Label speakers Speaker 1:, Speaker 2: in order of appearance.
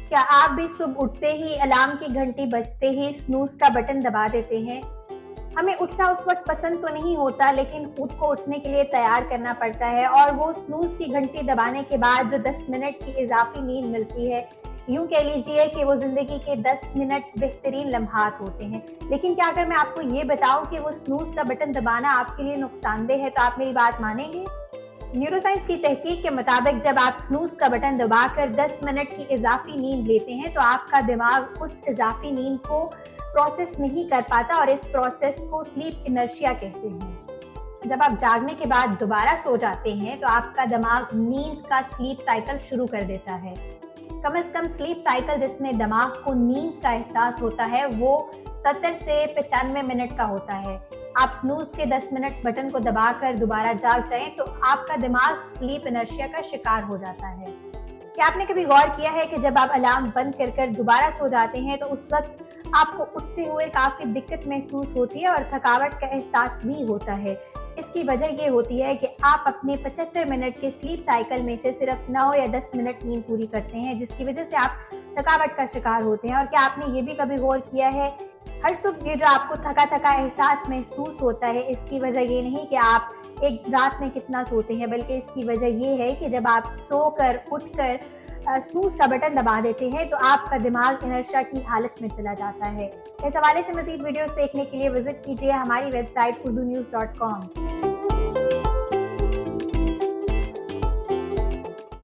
Speaker 1: क्या आप भी सुबह उठते ही अलार्म की घंटी बजते ही स्नूज का बटन दबा देते हैं? हमें उठना उस वक्त पसंद तो नहीं होता, लेकिन खुद को उठने के लिए तैयार करना पड़ता है और वो स्नूज की घंटी दबाने के बाद जो 10 मिनट की इजाफी नींद मिलती है, यूं कह लीजिए कि वो जिंदगी के 10 मिनट बेहतरीन लम्हात होते हैं। लेकिन क्या अगर मैं आपको ये बताऊं कि वो स्नूज का बटन दबाना आपके लिए नुकसानदेह है, तो आप मेरी बात मानेंगे? न्यूरोसाइंस की तहकीक के मुताबिक जब आप स्नूज का बटन दबाकर 10 मिनट की इजाफी नींद लेते हैं, तो आपका दिमाग उस इजाफी नींद को प्रोसेस नहीं कर पाता और इस प्रोसेस को स्लीप इनर्शिया कहते हैं। जब आप जागने के बाद दोबारा सो जाते हैं, तो आपका दिमाग नींद का स्लीप साइकिल शुरू कर देता है। कम से कम स्लीप साइकिल जिसमें दिमाग को नींद का एहसास होता है, वो 70 से 95 मिनट का होता है। आप स्नूज के 10 मिनट बटन को दबाकर दोबारा जाग जाएं, तो आपका दिमाग स्लीप इनर्शिया का शिकार हो जाता है। क्या आपने कभी गौर किया है कि जब आप अलार्म बंद कर दोबारा सो जाते हैं, तो उस वक्त आपको उठते हुए काफी दिक्कत महसूस होती है और थकावट का एहसास भी होता है। इसकी वजह ये होती है कि आप अपने 75 मिनट के स्लीप साइकिल में से सिर्फ 9 या 10 मिनट नींद पूरी करते हैं, जिसकी वजह से आप थकावट का शिकार होते हैं। और क्या आपने ये भी कभी गौर किया है, हर सुबह ये जो आपको थका थका एहसास महसूस होता है, इसकी वजह ये नहीं कि आप एक रात में कितना सोते हैं, बल्कि इसकी वजह ये है कि जब आप सोकर उठकर स्नूज का बटन दबा देते हैं, तो आपका दिमाग इनर्शिया की हालत में चला जाता है। इस हवाले से मजीद वीडियोस देखने के लिए विजिट कीजिए हमारी वेबसाइट urdunews.com।